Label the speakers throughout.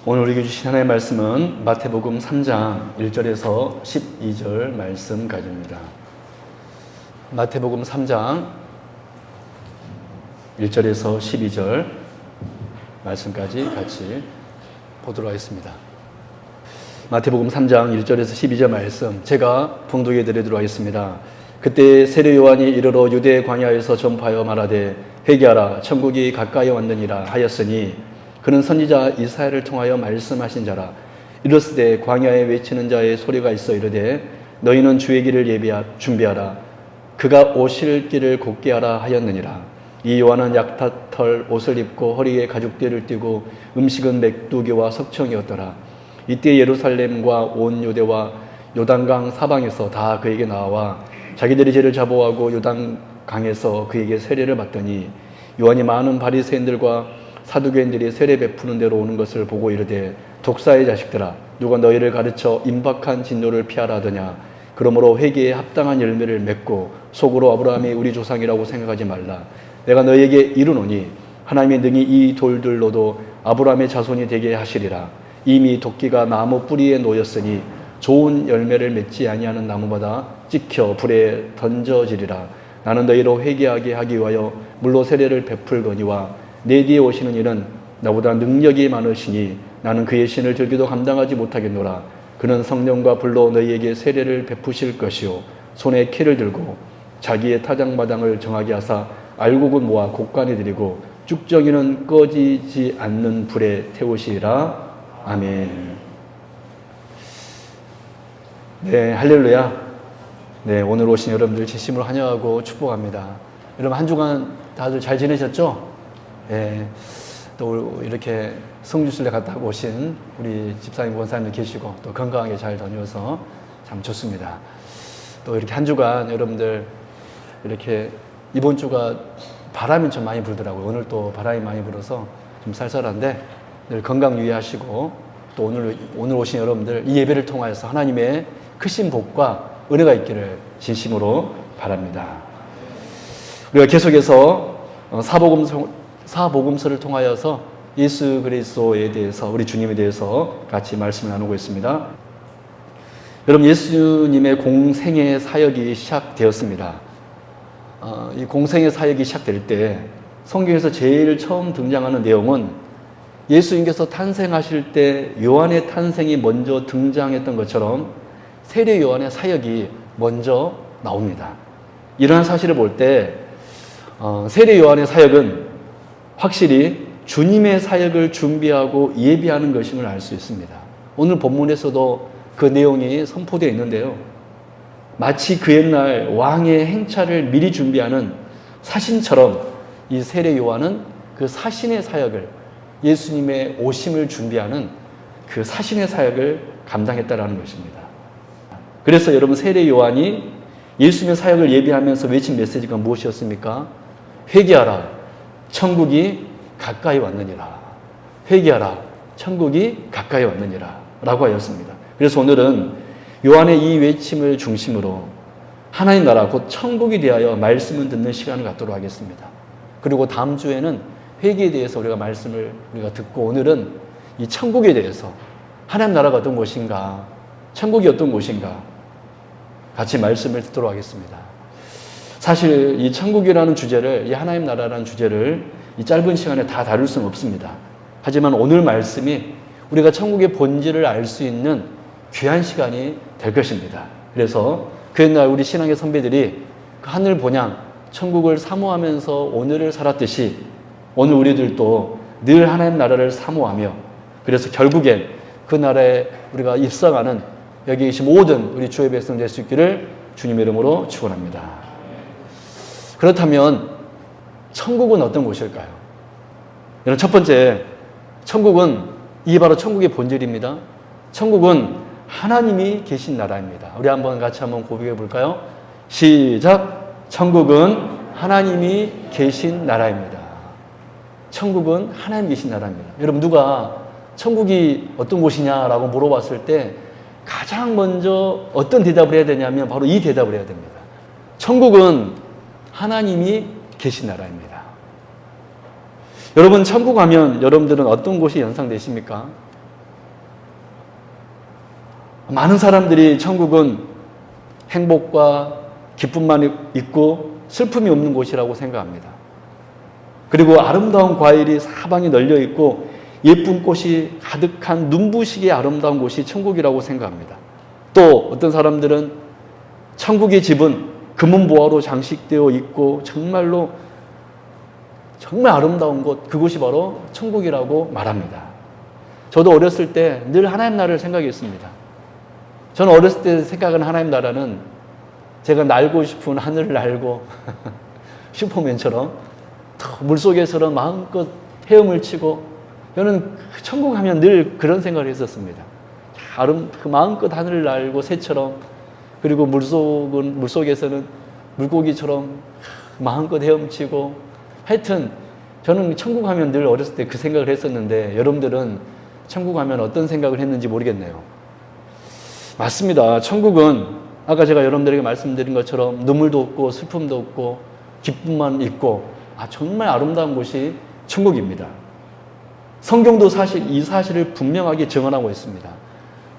Speaker 1: 오늘 우리에게 주신 하나님의 말씀은 마태복음 3장 1절에서 12절 말씀 가집니다. 마태복음 3장 1절에서 12절 말씀까지 같이 보도록 하겠습니다. 마태복음 3장 1절에서 12절 말씀 제가 봉독해 드리도록 하겠습니다. 그때 세례 요한이 이르러 유대 광야에서 전파하여 말하되 회개하라 천국이 가까이 왔느니라 하였으니 그는 선지자 이사야를 통하여 말씀하신 자라. 이르시되 광야에 외치는 자의 소리가 있어 이르되 너희는 주의 길을 준비하라 그가 오실 길을 곧게 하라 하였느니라. 이 요한은 약탈 옷을 입고 허리에 가죽띠를 띠고 음식은 맥두기와 석청이었더라. 이때 예루살렘과 온 유대와 요단강 사방에서 다 그에게 나와 자기들이 죄를 자복하고 요단강에서 그에게 세례를 받더니 요한이 많은 바리새인들과 사두개인들이 세례 베푸는 데로 오는 것을 보고 이르되 독사의 자식들아 누가 너희를 가르쳐 임박한 진노를 피하라 하더냐. 그러므로 회개에 합당한 열매를 맺고 속으로 아브라함이 우리 조상이라고 생각하지 말라. 내가 너희에게 이르노니 하나님이 능히 이 돌들로도 아브라함의 자손이 되게 하시리라. 이미 도끼가 나무 뿌리에 놓였으니 좋은 열매를 맺지 아니하는 나무마다 찍혀 불에 던져지리라. 나는 너희로 회개하게 하기 위하여 물로 세례를 베풀거니와 내 뒤에 오시는 이는 나보다 능력이 많으시니 나는 그의 신을 들기도 감당하지 못하겠노라. 그는 성령과 불로 너희에게 세례를 베푸실 것이요 손에 키를 들고 자기의 타작마당을 정하게 하사 알곡은 모아 곡간에 들이고 쭉정이는 꺼지지 않는 불에 태우시리라. 아멘. 네, 할렐루야. 네, 오늘 오신 여러분들 진심으로 환영하고 축복합니다. 여러분 한 주간 다들 잘 지내셨죠? 네, 또 이렇게 성주순례 갔다 오신 우리 집사님, 권사님도 계시고 또 건강하게 잘 다녀서 참 좋습니다. 또 이렇게 한 주간 여러분들 이렇게 이번 주가 바람이 좀 많이 불더라고요. 오늘 또 바람이 많이 불어서 좀 쌀쌀한데 늘 건강 유의하시고 또 오늘 오신 여러분들 이 예배를 통하여서 하나님의 크신 복과 은혜가 있기를 진심으로 바랍니다. 우리가 계속해서 사복음서를 통하여서 예수 그리스도에 대해서 우리 주님에 대해서 같이 말씀을 나누고 있습니다. 여러분 예수님의 공생의 사역이 시작되었습니다. 이 공생의 사역이 시작될 때 성경에서 제일 처음 등장하는 내용은 예수님께서 탄생하실 때 요한의 탄생이 먼저 등장했던 것처럼 세례 요한의 사역이 먼저 나옵니다. 이러한 사실을 볼 때 세례 요한의 사역은 확실히 주님의 사역을 준비하고 예비하는 것임을 알 수 있습니다. 오늘 본문에서도 그 내용이 선포되어 있는데요. 마치 그 옛날 왕의 행차를 미리 준비하는 사신처럼 이 세례 요한은 그 사신의 사역을 예수님의 오심을 준비하는 그 사신의 사역을 감당했다라는 것입니다. 그래서 여러분 세례 요한이 예수님의 사역을 예비하면서 외친 메시지가 무엇이었습니까? 회개하라 천국이 가까이 왔느니라. 회개하라 천국이 가까이 왔느니라 라고 하였습니다. 그래서 오늘은 요한의 이 외침을 중심으로 하나님 나라 곧 천국에 대하여 말씀을 듣는 시간을 갖도록 하겠습니다. 그리고 다음 주에는 회개에 대해서 우리가 말씀을 듣고 오늘은 이 천국에 대해서 하나님 나라가 어떤 곳인가 천국이 어떤 곳인가 같이 말씀을 듣도록 하겠습니다. 사실 이 천국이라는 주제를 이 하나님 나라라는 주제를 이 짧은 시간에 다 다룰 수는 없습니다. 하지만 오늘 말씀이 우리가 천국의 본질을 알 수 있는 귀한 시간이 될 것입니다. 그래서 그 옛날 우리 신앙의 선배들이 그 하늘 본향 천국을 사모하면서 오늘을 살았듯이 오늘 우리들도 늘 하나님 나라를 사모하며 그래서 결국엔 그 나라에 우리가 입성하는 여기 계신 모든 우리 주의 백성 될 수 있기를 주님의 이름으로 축원합니다. 그렇다면 천국은 어떤 곳일까요? 여러분 첫 번째 천국은 이게 바로 천국의 본질입니다. 천국은 하나님이 계신 나라입니다. 우리 같이 한번 고백해 볼까요? 시작! 천국은 하나님이 계신 나라입니다. 천국은 하나님이 계신 나라입니다. 여러분 누가 천국이 어떤 곳이냐라고 물어봤을 때 가장 먼저 어떤 대답을 해야 되냐면 바로 이 대답을 해야 됩니다. 천국은 하나님이 계신 나라입니다. 여러분 천국 하면 여러분들은 어떤 곳이 연상되십니까? 많은 사람들이 천국은 행복과 기쁨만 있고 슬픔이 없는 곳이라고 생각합니다. 그리고 아름다운 과일이 사방에 널려 있고 예쁜 꽃이 가득한 눈부시게 아름다운 곳이 천국이라고 생각합니다. 또 어떤 사람들은 천국의 집은 금은보화로 장식되어 있고 정말 아름다운 곳, 그곳이 바로 천국이라고 말합니다. 저도 어렸을 때 늘 하나님 나라를 생각했습니다. 저는 어렸을 때 생각하는 하나님 나라는 제가 날고 싶은 하늘을 날고 슈퍼맨처럼 물속에서는 마음껏 헤엄을 치고, 저는 천국 하면 늘 그런 생각을 했었습니다. 마음껏 하늘을 날고 새처럼, 그리고 물속에서는 물고기처럼 마음껏 헤엄치고, 하여튼 저는 천국 하면 늘 어렸을 때 그 생각을 했었는데, 여러분들은 천국 하면 어떤 생각을 했는지 모르겠네요. 맞습니다. 천국은 아까 제가 여러분들에게 말씀드린 것처럼 눈물도 없고 슬픔도 없고 기쁨만 있고 정말 아름다운 곳이 천국입니다. 성경도 사실 이 사실을 분명하게 증언하고 있습니다.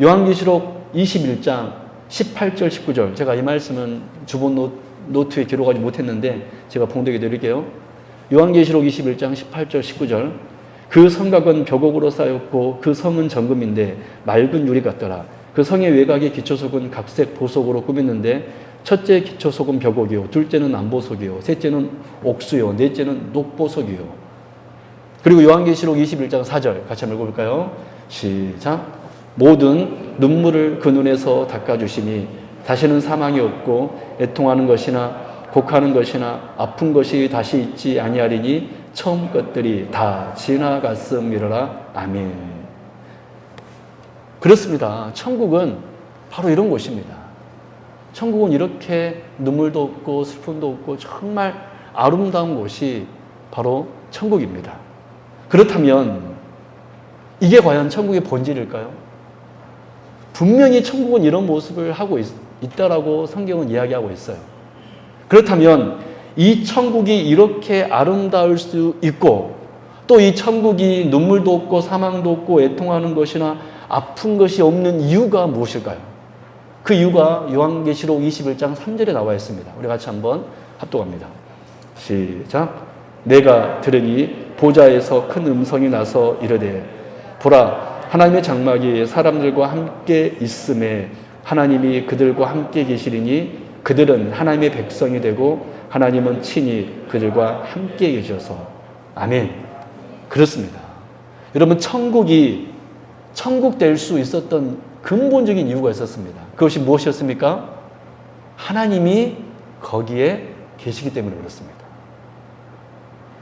Speaker 1: 요한계시록 21장 18절 19절, 제가 이 말씀은 주본 노트에 기록하지 못했는데 제가 봉독해 드릴게요. 요한계시록 21장 18절 19절, 그 성곽은 벽옥으로 쌓였고 그 성은 정금인데 맑은 유리 같더라. 그 성의 외곽의 기초석은 각색 보석으로 꾸몄는데 첫째 기초석은 벽옥이요, 둘째는 안보석이요, 셋째는 옥수요, 넷째는 녹보석이요. 그리고 요한계시록 21장 4절 같이 한번 읽어볼까요? 시작. 모든 눈물을 그 눈에서 닦아주시니 다시는 사망이 없고 애통하는 것이나 곡하는 것이나 아픈 것이 다시 있지 아니하리니 처음 것들이 다 지나갔음이로라. 아멘. 그렇습니다. 천국은 바로 이런 곳입니다. 천국은 이렇게 눈물도 없고 슬픔도 없고 정말 아름다운 곳이 바로 천국입니다. 그렇다면 이게 과연 천국의 본질일까요? 분명히 천국은 이런 모습을 하고 있다라고 성경은 이야기하고 있어요. 그렇다면 이 천국이 이렇게 아름다울 수 있고, 또 이 천국이 눈물도 없고 사망도 없고 애통하는 것이나 아픈 것이 없는 이유가 무엇일까요? 그 이유가 요한계시록 21장 3절에 나와 있습니다. 우리 같이 한번 합독합니다. 시작. 내가 들으니 보좌에서 큰 음성이 나서 이르되, 보라, 하나님의 장막이 사람들과 함께 있음에 하나님이 그들과 함께 계시리니 그들은 하나님의 백성이 되고 하나님은 친히 그들과 함께 계셔서. 아멘. 그렇습니다. 여러분, 천국 될 수 있었던 근본적인 이유가 있었습니다. 그것이 무엇이었습니까? 하나님이 거기에 계시기 때문에 그렇습니다.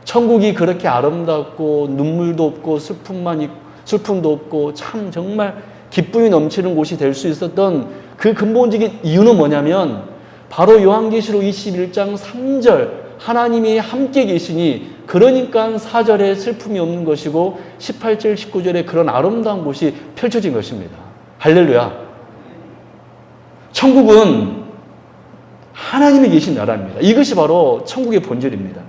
Speaker 1: 천국이 그렇게 아름답고 눈물도 없고 슬픔도 없고 참 정말 기쁨이 넘치는 곳이 될 수 있었던 그 근본적인 이유는 뭐냐면 바로 요한계시록 21장 3절 하나님이 함께 계시니, 그러니까 4절에 슬픔이 없는 것이고 18절 19절에 그런 아름다운 곳이 펼쳐진 것입니다. 할렐루야. 천국은 하나님이 계신 나라입니다. 이것이 바로 천국의 본질입니다.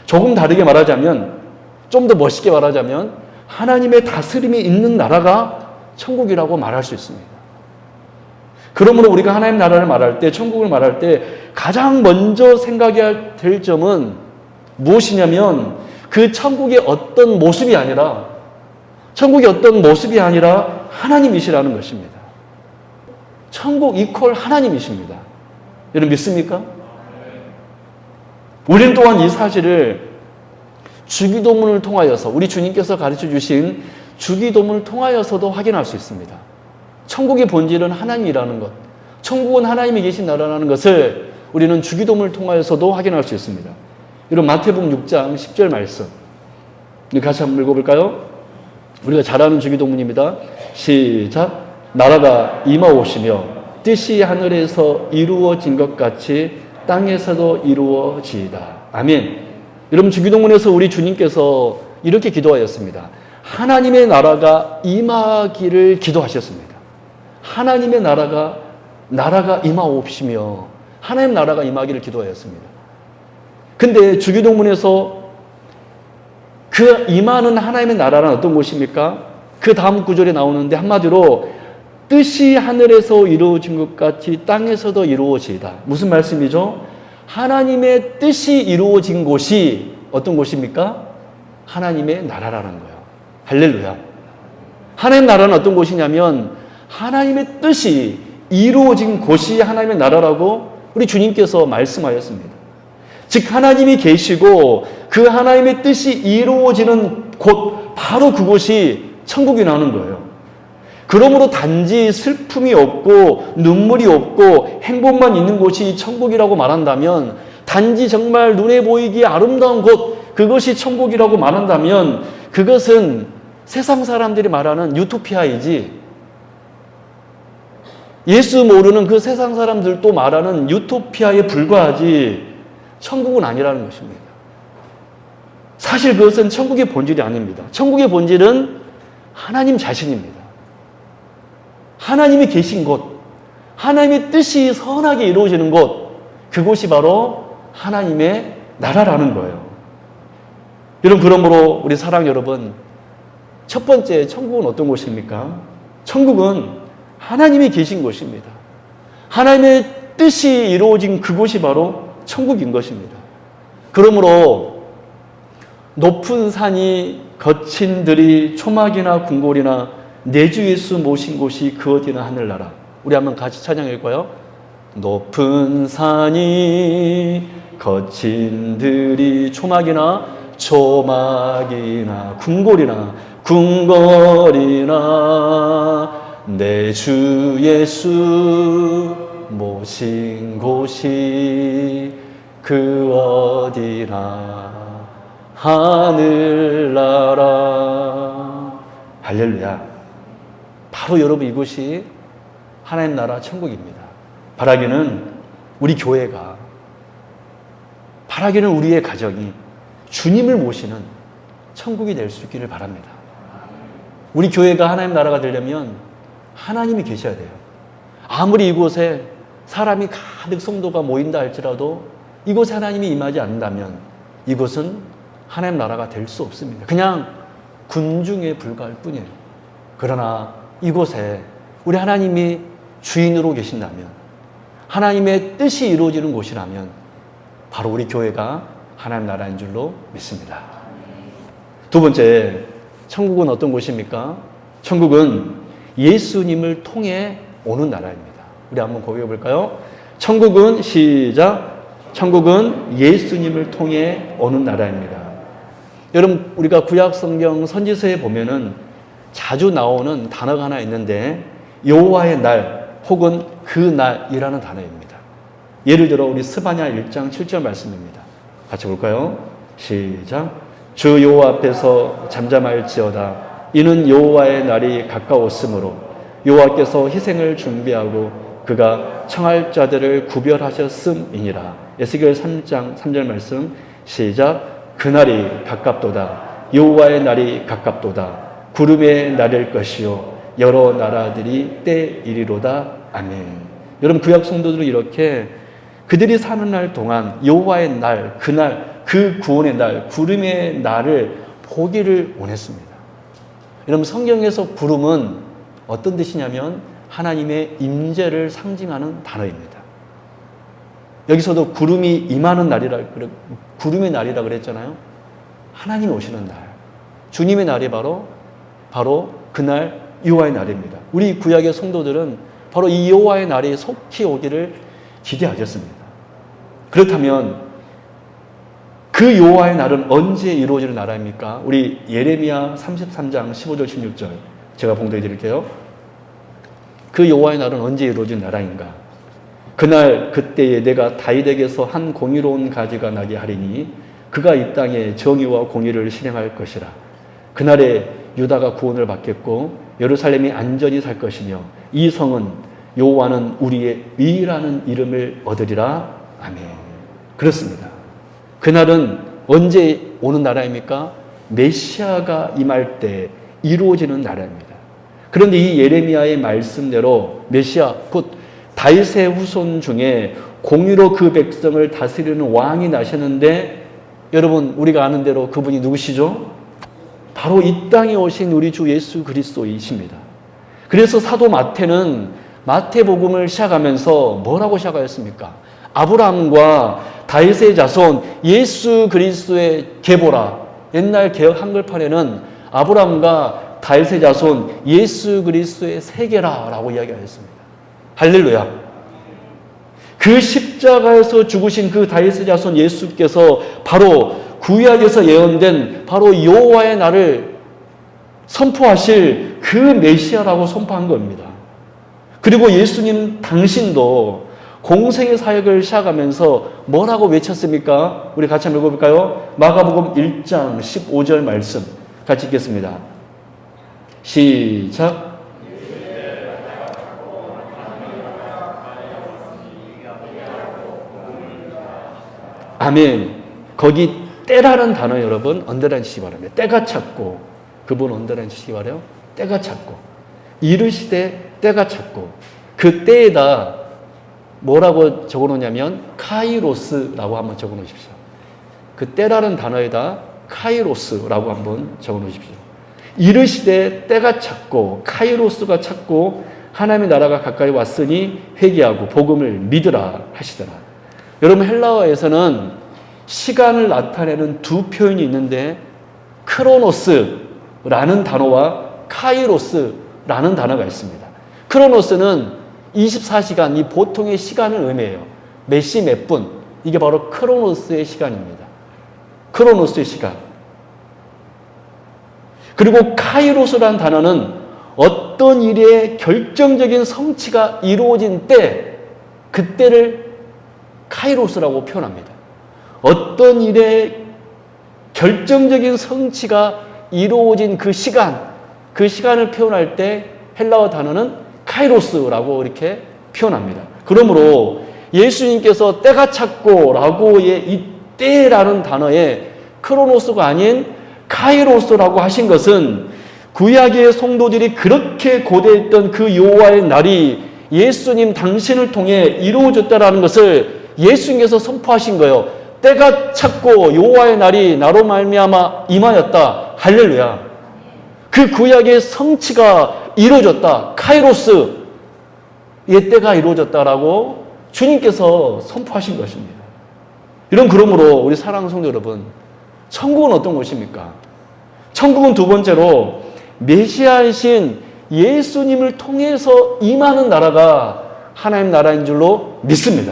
Speaker 1: 조금 다르게 말하자면, 좀 더 멋있게 말하자면 하나님의 다스림이 있는 나라가 천국이라고 말할 수 있습니다. 그러므로 우리가 하나님 나라를 말할 때, 천국을 말할 때 가장 먼저 생각해야 될 점은 무엇이냐면 그 천국의 어떤 모습이 아니라 하나님이시라는 것입니다. 천국 이퀄 하나님이십니다. 여러분 믿습니까? 우리는 또한 이 사실을 주기도문을 통하여서, 우리 주님께서 가르쳐 주신 주기도문을 통하여서도 확인할 수 있습니다. 천국의 본질은 하나님이라는 것, 천국은 하나님이 계신 나라라는 것을 우리는 주기도문을 통하여서도 확인할 수 있습니다. 여러분 마태복음 6장 10절 말씀 같이 한번 읽어볼까요? 우리가 잘 아는 주기도문입니다. 시작. 나라가 임하옵시며 뜻이 하늘에서 이루어진 것 같이 땅에서도 이루어지이다. 아멘. 여러분 주기도문에서 우리 주님께서 이렇게 기도하였습니다. 하나님의 나라가 임하기를 기도하셨습니다. 하나님의 나라가 임하옵시며 하나님 나라가 임하기를 기도하였습니다. 근데 주기도문에서 그 임하는 하나님의 나라는 어떤 곳입니까? 그 다음 구절에 나오는데 한마디로 뜻이 하늘에서 이루어진 것 같이 땅에서도 이루어지이다. 무슨 말씀이죠? 하나님의 뜻이 이루어진 곳이 어떤 곳입니까? 하나님의 나라라는 거예요. 할렐루야. 하나님 나라는 어떤 곳이냐면 하나님의 뜻이 이루어진 곳이 하나님의 나라라고 우리 주님께서 말씀하셨습니다. 즉 하나님이 계시고 그 하나님의 뜻이 이루어지는 곳, 바로 그곳이 천국이라는 거예요. 그러므로 단지 슬픔이 없고 눈물이 없고 행복만 있는 곳이 천국이라고 말한다면, 단지 정말 눈에 보이기에 아름다운 곳, 그것이 천국이라고 말한다면 그것은 세상 사람들이 말하는 유토피아이지, 예수 모르는 그 세상 사람들도 말하는 유토피아에 불과하지 천국은 아니라는 것입니다. 사실 그것은 천국의 본질이 아닙니다. 천국의 본질은 하나님 자신입니다. 하나님이 계신 곳, 하나님의 뜻이 선하게 이루어지는 곳, 그곳이 바로 하나님의 나라라는 거예요. 여러분, 그러므로 우리 사랑 여러분, 첫 번째 천국은 어떤 곳입니까? 천국은 하나님이 계신 곳입니다. 하나님의 뜻이 이루어진 그곳이 바로 천국인 것입니다. 그러므로 높은 산이 거친 들이 초막이나 궁궐이나 내 주 예수 모신 곳이 그 어디나 하늘나라. 우리 한번 같이 찬양할까요? 높은 산이 거친 들이 초막이나 궁궐이나 내 주 예수 모신 곳이 그 어디나 하늘나라. 할렐루야. 바로 여러분, 이곳이 하나님 나라 천국입니다. 바라기는 우리 교회가, 바라기는 우리의 가정이 주님을 모시는 천국이 될 수 있기를 바랍니다. 우리 교회가 하나님 나라가 되려면 하나님이 계셔야 돼요. 아무리 이곳에 사람이 가득 성도가 모인다 할지라도 이곳에 하나님이 임하지 않는다면 이곳은 하나님 나라가 될 수 없습니다. 그냥 군중에 불과할 뿐이에요. 그러나 이곳에 우리 하나님이 주인으로 계신다면, 하나님의 뜻이 이루어지는 곳이라면 바로 우리 교회가 하나님 나라인 줄로 믿습니다. 두 번째, 천국은 어떤 곳입니까? 천국은 예수님을 통해 오는 나라입니다. 우리 한번 고백해 볼까요? 천국은, 시작, 천국은 예수님을 통해 오는 나라입니다. 여러분, 우리가 구약 성경 선지서에 보면은 자주 나오는 단어가 하나 있는데 여호와의 날 혹은 그 날이라는 단어입니다. 예를 들어 우리 스바냐 1장 7절 말씀입니다. 같이 볼까요? 시작. 주 여호와 앞에서 잠잠할지어다. 이는 여호와의 날이 가까웠으므로 여호와께서 희생을 준비하고 그가 청할 자들을 구별하셨음이니라. 에스겔 3장 3절 말씀. 시작. 그날이 가깝도다. 여호와의 날이 가깝도다. 구름에 나를 것이요 여러 나라들이 때 이리로다. 아멘. 여러분, 구약 성도들은 이렇게 그들이 사는 날 동안 여호와의 날, 그날, 그 구원의 날, 구름의 날을 보기를 원했습니다. 여러분, 성경에서 구름은 어떤 뜻이냐면 하나님의 임재를 상징하는 단어입니다. 여기서도 구름이 임하는 날이라, 구름의 날이라 그랬잖아요. 하나님이 오시는 날, 주님의 날이 바로 그날 여호와의 날입니다. 우리 구약의 성도들은 바로 이 여호와의 날이 속히 오기를 기대하셨습니다. 그렇다면 그 여호와의 날은 언제 이루어지는 나라입니까? 우리 예레미야 33장 15절 16절 제가 봉독해 드릴게요. 그 여호와의 날은 언제 이루어진 나라인가? 그날 그때에 내가 다윗에게서 한 공의로운 가지가 나게 하리니 그가 이 땅에 정의와 공의를 실행할 것이라. 그날에 유다가 구원을 받겠고 예루살렘이 안전히 살 것이며 이 성은 여호와는 우리의 의라는 이름을 얻으리라. 아멘. 그렇습니다. 그날은 언제 오는 나라입니까? 메시아가 임할 때 이루어지는 나라입니다. 그런데 이 예레미야의 말씀대로 메시아, 곧 다윗의 후손 중에 공의로 그 백성을 다스리는 왕이 나셨는데, 여러분, 우리가 아는 대로 그분이 누구시죠? 바로 이 땅에 오신 우리 주 예수 그리스도이십니다. 그래서 사도 마태는 마태복음을 시작하면서 뭐라고 시작하였습니까? 아브라함과 다윗의 자손 예수 그리스도의 계보라. 옛날 개역 한글판에는 아브라함과 다윗의 자손 예수 그리스도의 세계라라고 이야기하였습니다. 할렐루야. 그 십자가에서 죽으신 그 다윗의 자손 예수께서 바로 구약에서 예언된 바로 여호와의 날을 선포하실 그 메시아라고 선포한 겁니다. 그리고 예수님 당신도 공생의 사역을 시작하면서 뭐라고 외쳤습니까? 우리 같이 한번 읽어볼까요? 마가복음 1장 15절 말씀 같이 읽겠습니다. 시작. 아멘. 거기 때라는 단어 여러분 언더라인 치시기 바랍니다. 때가 찼고, 그분 언더라인 치시기 바라요. 때가 찼고, 이르시되 때가 찼고, 그 때에다 뭐라고 적어놓냐면 카이로스라고 한번 적어놓으십시오. 그 때라는 단어에다 카이로스라고 한번 적어놓으십시오. 이르시되 때가 찼고 카이로스가 찼고 하나님의 나라가 가까이 왔으니 회개하고 복음을 믿으라 하시더라. 여러분 헬라어에서는 시간을 나타내는 두 표현이 있는데 크로노스라는 단어와 카이로스라는 단어가 있습니다. 크로노스는 24시간, 이 보통의 시간을 의미해요. 몇 시 몇 분. 이게 바로 크로노스의 시간입니다. 크로노스의 시간. 그리고 카이로스라는 단어는 어떤 일의 결정적인 성취가 이루어진 때, 그때를 카이로스라고 표현합니다. 어떤 일의 결정적인 성취가 이루어진 그 시간을 표현할 때 헬라어 단어는 카이로스라고 이렇게 표현합니다. 그러므로 예수님께서 때가 찼고라고의 이 때라는 단어에 크로노스가 아닌 카이로스라고 하신 것은 구약의 성도들이 그렇게 고대했던 그 여호와의 날이 예수님 당신을 통해 이루어졌다라는 것을 예수님께서 선포하신 거예요. 때가 찼고 여호와의 날이 나로 말미암아 임하였다. 할렐루야. 그 구약의 성취가 이루어졌다. 카이로스. 이 때가 이루어졌다라고 주님께서 선포하신 것입니다. 그러므로 우리 사랑하는 성도 여러분, 천국은 어떤 곳입니까? 천국은 두 번째로 메시아이신 예수님을 통해서 임하는 나라가 하나님 나라인 줄로 믿습니다.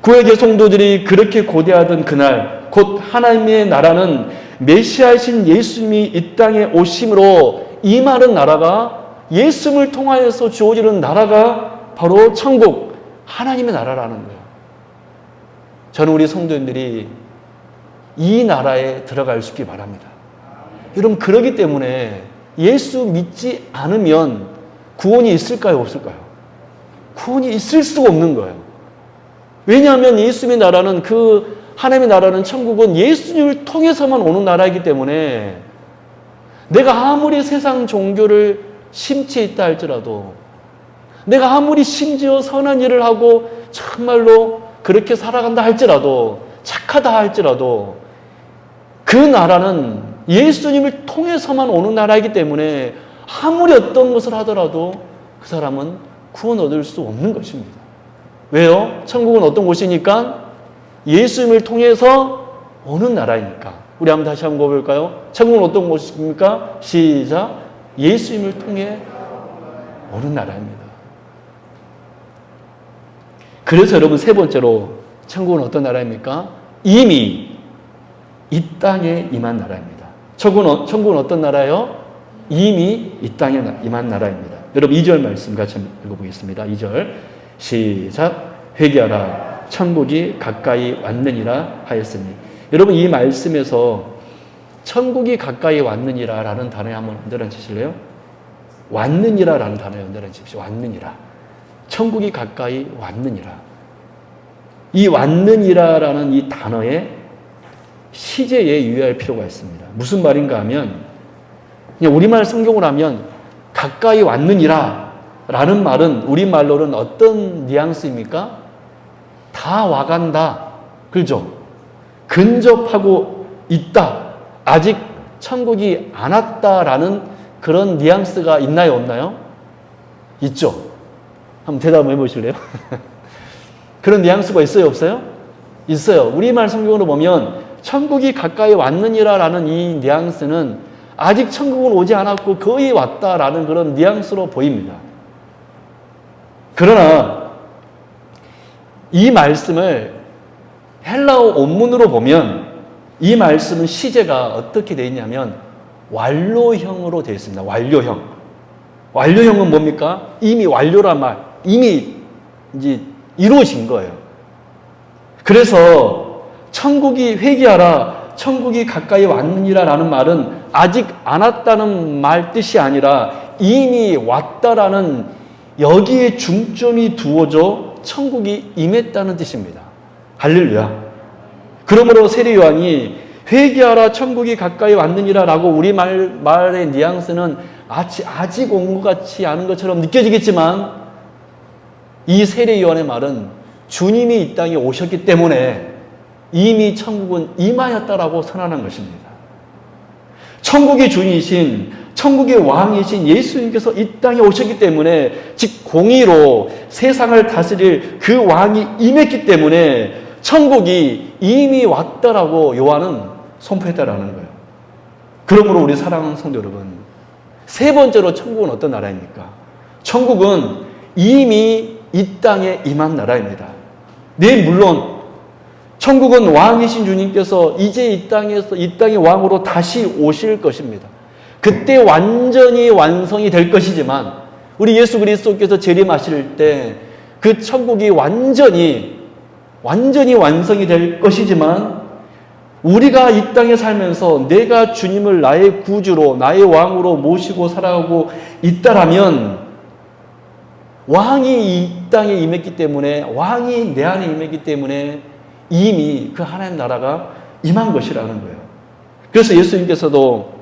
Speaker 1: 구약의 성도들이 그렇게 고대하던 그날, 곧 하나님의 나라는 메시아이신 예수님이 이 땅에 오심으로 임하는 나라가, 예수님을 통하여서 주어지는 나라가 바로 천국, 하나님의 나라라는 거예요. 저는 우리 성도님들이 이 나라에 들어갈 수 있기 바랍니다. 여러분, 그러기 때문에 예수 믿지 않으면 구원이 있을까요? 없을까요? 구원이 있을 수가 없는 거예요. 왜냐하면 예수님의 나라는, 그 하나님의 나라는, 천국은 예수님을 통해서만 오는 나라이기 때문에 내가 아무리 세상 종교를 심취해 있다 할지라도, 내가 아무리 심지어 선한 일을 하고 정말로 그렇게 살아간다 할지라도, 착하다 할지라도 그 나라는 예수님을 통해서만 오는 나라이기 때문에 아무리 어떤 것을 하더라도 그 사람은 구원 얻을 수 없는 것입니다. 왜요? 천국은 어떤 곳이니까? 예수님을 통해서 오는 나라이니까. 우리 한번 다시 한번 볼까요? 천국은 어떤 곳입니까? 시작. 예수님을 통해 오는 나라입니다. 그래서 여러분, 세 번째로 천국은 어떤 나라입니까? 이미 이 땅에 임한 나라입니다. 천국은 어떤 나라예요? 이미 이 땅에 임한 나라입니다. 여러분 2절 말씀 같이 읽어보겠습니다. 2절 시작. 회개하라 천국이 가까이 왔느니라 하였으니. 여러분, 이 말씀에서 천국이 가까이 왔느니라 라는 단어에 한번 언더라인 치실래요? 왔느니라 라는 단어에 언더라인 치십시오. 왔느니라. 천국이 가까이 왔느니라. 이 왔느니라 라는 이 단어에 시제에 유의할 필요가 있습니다. 무슨 말인가 하면, 그냥 우리말 성경을 하면 가까이 왔느니라 라는 말은 우리말로는 어떤 뉘앙스입니까? 다 와간다. 그렇죠? 근접하고 있다. 아직 천국이 안 왔다라는 그런 뉘앙스가 있나요? 없나요? 있죠? 한번 대답해 보실래요? 그런 뉘앙스가 있어요, 없어요? 있어요. 우리말 성경으로 보면 천국이 가까이 왔느니라 라는 이 뉘앙스는 아직 천국은 오지 않았고 거의 왔다라는 그런 뉘앙스로 보입니다. 그러나 이 말씀을 헬라어 원문으로 보면 이 말씀은 시제가 어떻게 되어 있냐면 완료형으로 되어 있습니다. 완료형. 완료형은 뭡니까? 이미 완료란 말, 이미 이제 이루어진 거예요. 그래서 천국이 회개하라, 천국이 가까이 왔느니라 라는 말은 아직 안 왔다는 말 뜻이 아니라 이미 왔다라는 여기에 중점이 두어져 천국이 임했다는 뜻입니다. 할렐루야. 그러므로 세례 요한이 회개하라 천국이 가까이 왔느니라 라고 우리말의 뉘앙스는 아직 온 것 같지 않은 것처럼 느껴지겠지만 이 세례 요한의 말은 주님이 이 땅에 오셨기 때문에 이미 천국은 임하였다라고 선언한 것입니다. 천국의 주인이신 천국의 왕이신 예수님께서 이 땅에 오셨기 때문에 즉 공의로 세상을 다스릴 그 왕이 임했기 때문에 천국이 이미 왔다라고 요한은 선포했다라는 거예요. 그러므로 우리 사랑하는 성도 여러분, 세 번째로 천국은 어떤 나라입니까? 천국은 이미 이 땅에 임한 나라입니다. 네, 물론 천국은 왕이신 주님께서 이제 이 땅의 왕으로 다시 오실 것입니다. 그때 완전히 완성이 될 것이지만 우리 예수 그리스도께서 재림하실 때 그 천국이 완전히 완성이 될 것이지만 우리가 이 땅에 살면서 내가 주님을 나의 구주로 나의 왕으로 모시고 살아가고 있다라면 왕이 이 땅에 임했기 때문에 왕이 내 안에 임했기 때문에 이미 그 하나님 나라가 임한 것이라는 거예요. 그래서 예수님께서도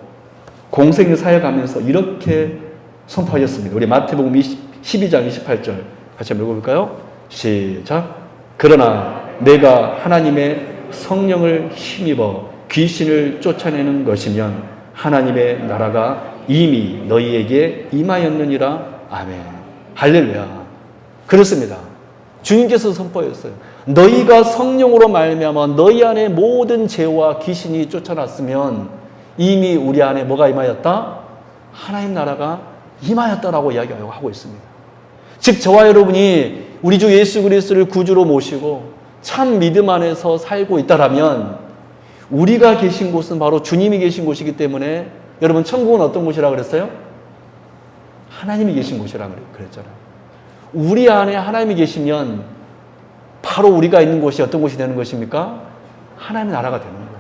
Speaker 1: 공생의 사역하면서 이렇게 선포하셨습니다. 우리 마태복음 12장 28절 같이 한번 읽어볼까요? 시작. 그러나 내가 하나님의 성령을 힘입어 귀신을 쫓아내는 것이면 하나님의 나라가 이미 너희에게 임하였느니라. 아멘. 할렐루야. 그렇습니다. 주님께서 선포했어요. 너희가 성령으로 말미암아 너희 안에 모든 죄와 귀신이 쫓아났으면 이미 우리 안에 뭐가 임하였다? 하나님 나라가 임하였다라고 이야기하고 있습니다. 즉 저와 여러분이 우리 주 예수 그리스도를 구주로 모시고 참 믿음 안에서 살고 있다라면 우리가 계신 곳은 바로 주님이 계신 곳이기 때문에 여러분 천국은 어떤 곳이라고 그랬어요? 하나님이 계신 곳이라고 그랬잖아요. 우리 안에 하나님이 계시면 바로 우리가 있는 곳이 어떤 곳이 되는 것입니까? 하나님의 나라가 되는 거예요.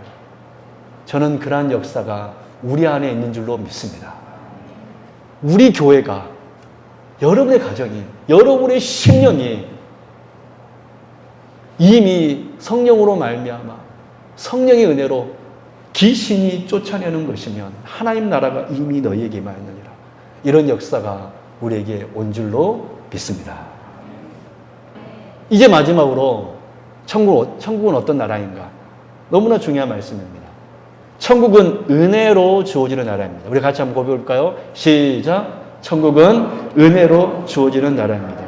Speaker 1: 저는 그러한 역사가 우리 안에 있는 줄로 믿습니다. 우리 교회가, 여러분의 가정이, 여러분의 심령이 이미 성령으로 말미암아 성령의 은혜로 귀신이 쫓아내는 것이면 하나님 나라가 이미 너희에게 임하였느니라. 이런 역사가 우리에게 온 줄로 믿습니다. 이제 마지막으로 천국은 어떤 나라인가? 너무나 중요한 말씀입니다. 천국은 은혜로 주어지는 나라입니다. 우리 같이 한번 고백해볼까요? 시작. 천국은 은혜로 주어지는 나라입니다.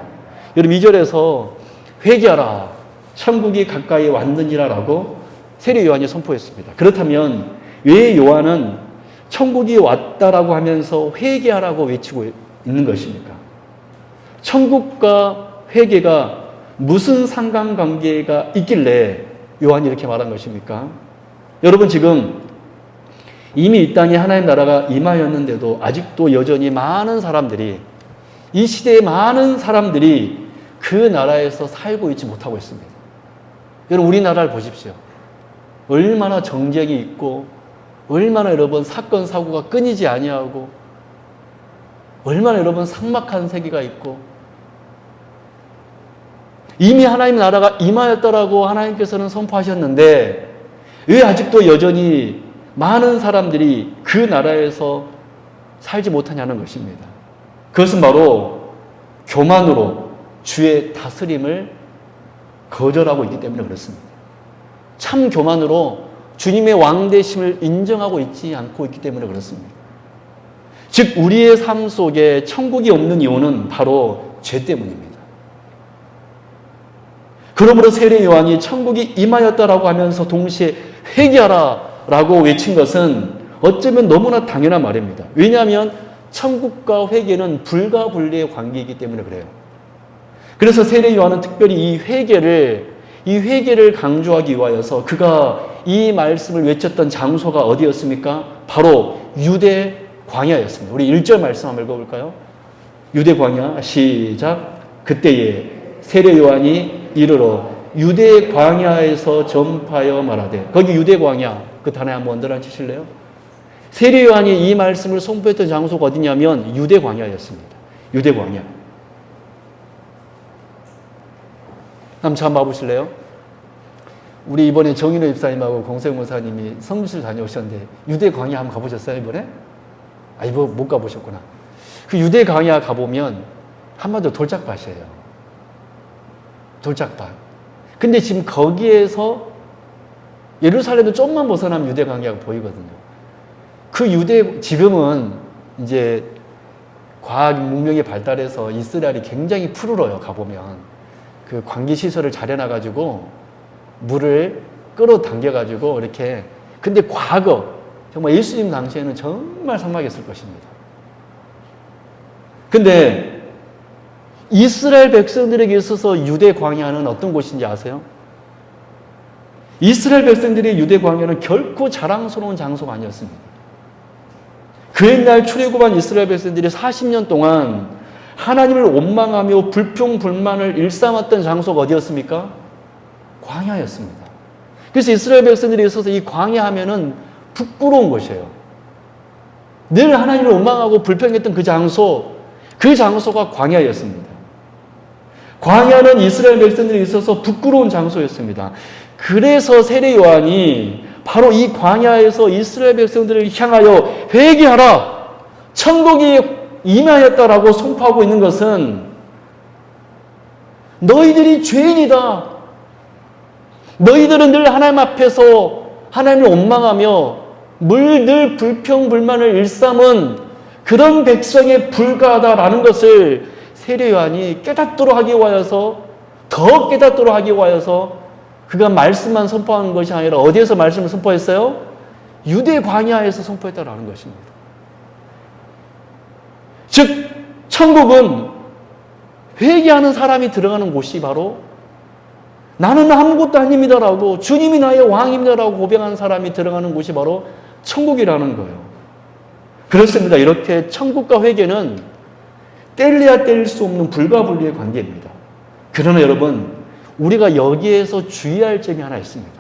Speaker 1: 여러분 2절에서 회개하라 천국이 가까이 왔느니라 라고 세례 요한이 선포했습니다. 그렇다면 왜 요한은 천국이 왔다라고 하면서 회개하라고 외치고 있는 것입니까? 천국과 회개가 무슨 상관관계가 있길래 요한이 이렇게 말한 것입니까? 여러분 지금 이미 이 땅에 하나님 나라가 임하였는데도 아직도 여전히 많은 사람들이 이 시대에 많은 사람들이 그 나라에서 살고 있지 못하고 있습니다. 여러분 우리나라를 보십시오. 얼마나 정쟁이 있고 얼마나 여러분 사건 사고가 끊이지 아니하고 얼마나 여러분 삭막한 세계가 있고 이미 하나님 나라가 임하였다라고 하나님께서는 선포하셨는데 왜 아직도 여전히 많은 사람들이 그 나라에서 살지 못하냐는 것입니다. 그것은 바로 교만으로 주의 다스림을 거절하고 있기 때문에 그렇습니다. 참 교만으로 주님의 왕되심을 인정하고 있지 않고 있기 때문에 그렇습니다. 즉 우리의 삶 속에 천국이 없는 이유는 바로 죄 때문입니다. 그러므로 세례 요한이 천국이 임하였다라고 하면서 동시에 회개하라라고 외친 것은 어쩌면 너무나 당연한 말입니다. 왜냐하면 천국과 회개는 불가분리의 관계이기 때문에 그래요. 그래서 세례 요한은 특별히 이 회개를 강조하기 위하여서 그가 이 말씀을 외쳤던 장소가 어디였습니까? 바로 유대 광야였습니다. 우리 1절 말씀 한번 읽어볼까요? 유대 광야 시작. 그때에 세례 요한이 이르러 유대 광야에서 전파하여 말하되, 거기 유대 광야 그 단어에 한번 언더라인 치실래요? 세례 요한이 이 말씀을 선포했던 장소가 어디냐면 유대 광야였습니다. 유대 광야. 한번 참 봐보실래요? 우리 이번에 정인호 집사님하고 공생 목사님이 성주실 다녀오셨는데 유대 광야 한번 가보셨어요 이번에? 아 이번 못 가보셨구나. 그 유대 광야 가보면 한마디로 돌짝밭이에요. 돌짝밭. 근데 지금 거기에서 예루살렘도 좀만 벗어나면 유대 광야가 보이거든요. 그 지금은 이제 과학 문명이 발달해서 이스라엘이 굉장히 푸르러요. 가보면 그 관계시설을 잘 해놔가지고 물을 끌어당겨가지고 이렇게. 근데 과거 정말 예수님 당시에는 정말 삭막했을 것입니다. 근데 이스라엘 백성들에게 있어서 유대 광야는 어떤 곳인지 아세요? 이스라엘 백성들의 유대 광야는 결코 자랑스러운 장소가 아니었습니다. 그 옛날 출애굽한 이스라엘 백성들이 40년 동안 하나님을 원망하며 불평불만을 일삼았던 장소가 어디였습니까? 광야였습니다. 그래서 이스라엘 백성들이 있어서 이 광야 하면은 부끄러운 것이에요. 늘 하나님을 원망하고 불평했던 그 장소가 광야였습니다. 광야는 이스라엘 백성들이 있어서 부끄러운 장소였습니다. 그래서 세례 요한이 바로 이 광야에서 이스라엘 백성들을 향하여 회개하라, 천국이 임하였다라고 선포하고 있는 것은 너희들이 죄인이다. 너희들은 늘 하나님 앞에서 하나님을 원망하며 늘 불평불만을 일삼은 그런 백성에 불과하다라는 것을 세례 요한이 깨닫도록 하기 위하여서, 더 깨닫도록 하기 위하여서 그가 말씀만 선포한 것이 아니라 어디에서 말씀을 선포했어요? 유대 광야에서 선포했다라는 것입니다. 즉 천국은 회개하는 사람이 들어가는 곳이 바로 나는 아무것도 아닙니다라고, 주님이 나의 왕입니다라고 고백하는 사람이 들어가는 곳이 바로 천국이라는 거예요. 그렇습니다. 이렇게 천국과 회개는 뗄래야 뗄 수 없는 불가분리의 관계입니다. 그러나 여러분, 우리가 여기에서 주의할 점이 하나 있습니다.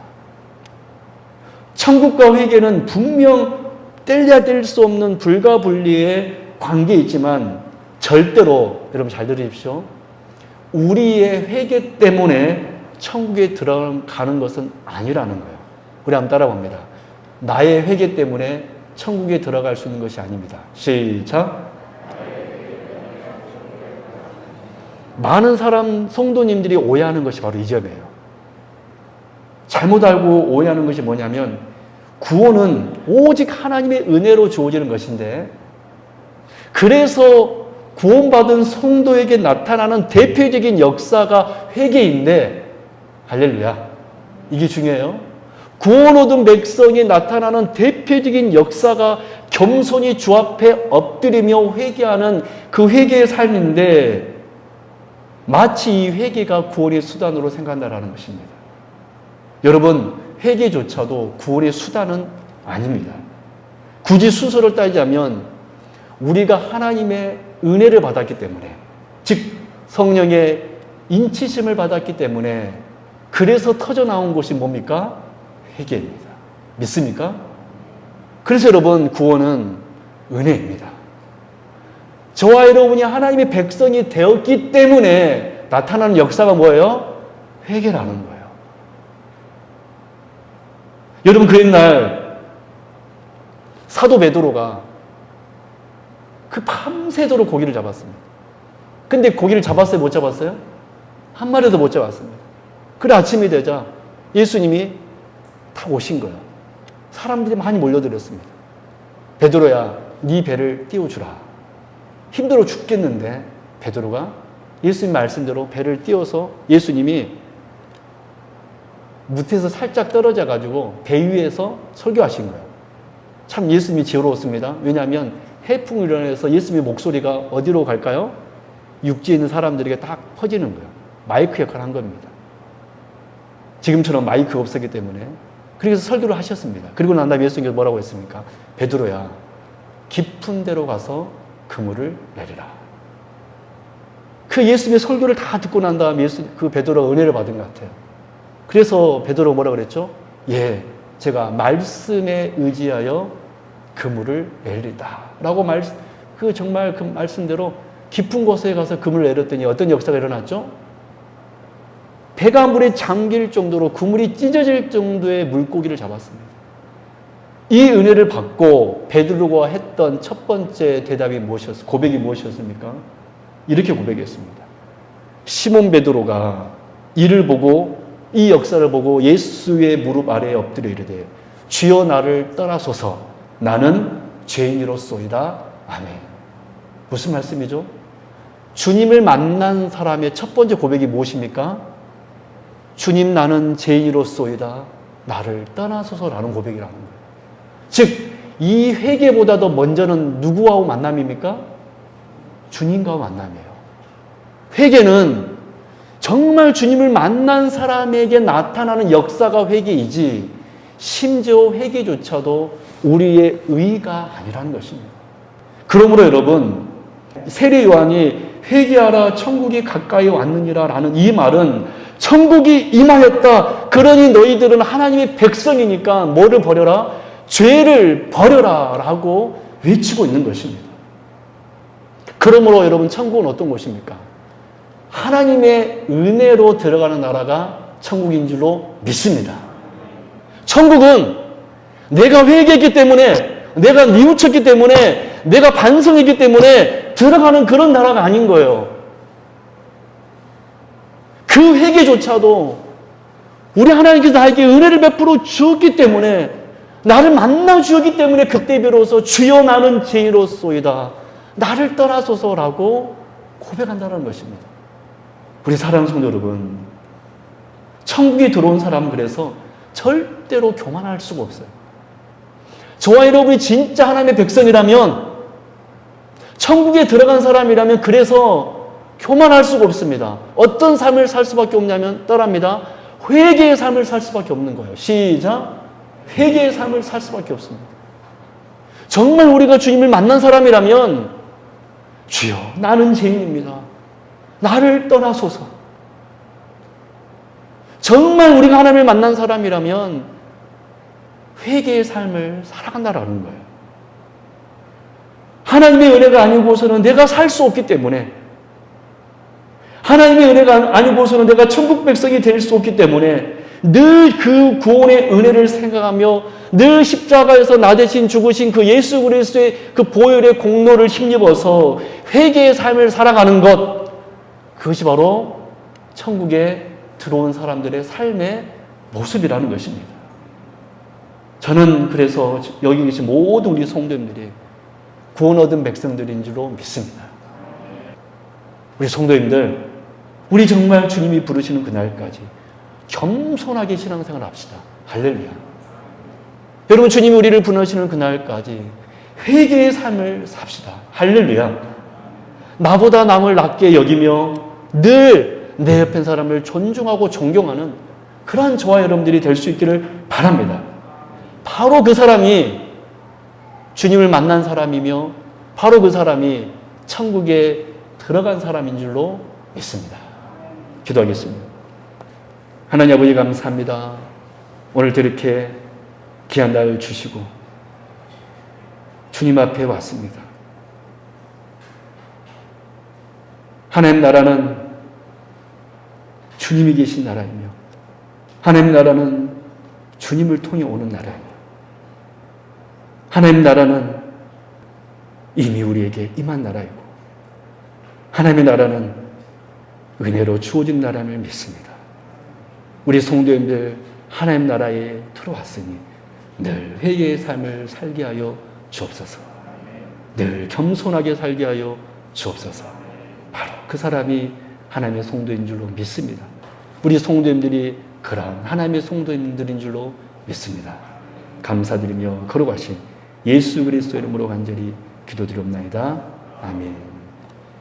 Speaker 1: 천국과 회개는 분명 뗄래야 뗄 수 없는 불가분리의 관계이지만 절대로, 여러분 잘 들으십시오, 우리의 회개 때문에 천국에 들어가는 것은 아니라는 거예요. 우리 한번 따라봅니다. 나의 회개 때문에 천국에 들어갈 수 있는 것이 아닙니다. 시작. 많은 성도님들이 오해하는 것이 바로 이 점이에요. 잘못 알고 오해하는 것이 뭐냐면, 구원은 오직 하나님의 은혜로 주어지는 것인데, 그래서 구원받은 성도에게 나타나는 대표적인 역사가 회개인데, 할렐루야, 이게 중요해요. 구원 얻은 백성이 나타나는 대표적인 역사가 겸손히 주 앞에 엎드리며 회개하는 그 회개의 삶인데, 마치 이 회개가 구원의 수단으로 생각한다는 것입니다. 여러분, 회개조차도 구원의 수단은 아닙니다. 굳이 순서를 따지자면 우리가 하나님의 은혜를 받았기 때문에, 즉 성령의 인치심을 받았기 때문에, 그래서 터져나온 것이 뭡니까? 회개입니다. 믿습니까? 그래서 여러분, 구원은 은혜입니다. 저와 여러분이 하나님의 백성이 되었기 때문에 나타나는 역사가 뭐예요? 회개라는 거예요. 여러분, 그 옛날 사도 베드로가 그 밤새도록 고기를 잡았습니다. 근데 고기를 잡았어요? 못 잡았어요? 한 마리도 못 잡았습니다. 그래 아침이 되자 예수님이 다 오신 거예요. 사람들이 많이 몰려들었습니다. 베드로야, 네 배를 띄워주라. 힘들어 죽겠는데 베드로가 예수님 말씀대로 배를 띄워서 예수님이 무태에서 살짝 떨어져 가지고 배 위에서 설교하신 거예요. 참 예수님이 지혜로웠습니다. 왜냐하면 해풍이 일어나서 예수님의 목소리가 어디로 갈까요? 육지에 있는 사람들에게 딱 퍼지는 거예요. 마이크 역할을 한 겁니다. 지금처럼 마이크가 없었기 때문에. 그래서 설교를 하셨습니다. 그리고 난 다음에 예수님께서 뭐라고 했습니까? 베드로야, 깊은 데로 가서 그물을 내리라. 그 예수님의 설교를 다 듣고 난 다음에 그 베드로가 은혜를 받은 것 같아요. 그래서 베드로가 뭐라고 그랬죠? 예, 제가 말씀에 의지하여 그물을 내리다. 라고 정말 그 말씀대로 깊은 곳에 가서 그물을 내렸더니 어떤 역사가 일어났죠? 배가 물에 잠길 정도로 그물이 찢어질 정도의 물고기를 잡았습니다. 이 은혜를 받고 베드로가 했던 첫 번째 대답이 고백이 무엇이었습니까? 이렇게 고백했습니다. 시몬 베드로가 이를 보고 이 역사를 보고 예수의 무릎 아래에 엎드려 이르되 주여 나를 떠나소서 나는 죄인이로소이다. 아멘. 무슨 말씀이죠? 주님을 만난 사람의 첫 번째 고백이 무엇입니까? 주님 나는 죄인이로소이다. 나를 떠나소서라는 고백이라는 거예요. 즉 이 회개보다도 먼저는 누구와의 만남입니까? 주님과의 만남이에요. 회개는 정말 주님을 만난 사람에게 나타나는 역사가 회개이지 심지어 회개조차도 우리의 의가 아니라는 것입니다. 그러므로 여러분 세례 요한이 회개하라 천국이 가까이 왔느니라 라는 이 말은 천국이 임하였다. 그러니 너희들은 하나님의 백성이니까 뭐를 버려라? 죄를 버려라 라고 외치고 있는 것입니다. 그러므로 여러분 천국은 어떤 곳입니까? 하나님의 은혜로 들어가는 나라가 천국인 줄로 믿습니다. 천국은 내가 회개했기 때문에 내가 뉘우쳤기 때문에 내가 반성했기 때문에 들어가는 그런 나라가 아닌 거예요. 그 회개조차도 우리 하나님께서 나에게 은혜를 베풀어 주었기 때문에 나를 만나 주었기 때문에 그때 비로소 주여 나는 죄인이로소이다. 나를 떠나소서라고 고백한다는 것입니다. 우리 사랑하는 성도 여러분, 천국에 들어온 사람은 그래서 절대로 교만할 수가 없어요. 저와 여러분이 진짜 하나님의 백성이라면 천국에 들어간 사람이라면 그래서 교만할 수가 없습니다. 어떤 삶을 살 수밖에 없냐면 떠납니다. 회개의 삶을 살 수밖에 없는 거예요. 시작. 회개의 삶을 살 수밖에 없습니다. 정말 우리가 주님을 만난 사람이라면 주여 나는 죄인입니다. 나를 떠나소서. 정말 우리가 하나님을 만난 사람이라면 회개의 삶을 살아간다라는 거예요. 하나님의 은혜가 아니고서는 내가 살 수 없기 때문에 하나님의 은혜가 아니고서는 내가 천국 백성이 될 수 없기 때문에 늘 그 구원의 은혜를 생각하며 늘 십자가에서 나 대신 죽으신 그 예수 그리스도의 그 보혈의 공로를 힘입어서 회개의 삶을 살아가는 것, 그것이 바로 천국에 들어온 사람들의 삶의 모습이라는 것입니다. 저는 그래서 여기 계신 모든 우리 성도님들이 구원 얻은 백성들인 줄로 믿습니다. 우리 성도님들, 우리 정말 주님이 부르시는 그날까지 겸손하게 신앙생활 합시다. 할렐루야. 여러분 주님이 우리를 부르시는 그날까지 회개의 삶을 삽시다. 할렐루야. 나보다 남을 낮게 여기며 늘 내 옆에 있는 사람을 존중하고 존경하는 그러한 저와 여러분들이 될 수 있기를 바랍니다. 바로 그 사람이 주님을 만난 사람이며 바로 그 사람이 천국에 들어간 사람인 줄로 믿습니다. 기도하겠습니다. 하나님 아버지 감사합니다. 오늘도 이렇게 귀한 날 주시고 주님 앞에 왔습니다. 하나님 나라는 주님이 계신 나라이며 하나님 나라는 주님을 통해 오는 나라이며 하나님 나라는 이미 우리에게 임한 나라이고 하나님의 나라는 은혜로 주어진 나라를 믿습니다. 우리 성도님들 하나님 나라에 들어왔으니 늘 회개의 삶을 살게 하여 주옵소서. 늘 겸손하게 살게 하여 주옵소서. 바로 그 사람이 하나님의 성도인 줄로 믿습니다. 우리 성도님들이 그러한 하나님의 성도님들인 줄로 믿습니다. 감사드리며 거룩하신 예수 그리스도 이름으로 간절히 기도드리옵나이다. 아멘.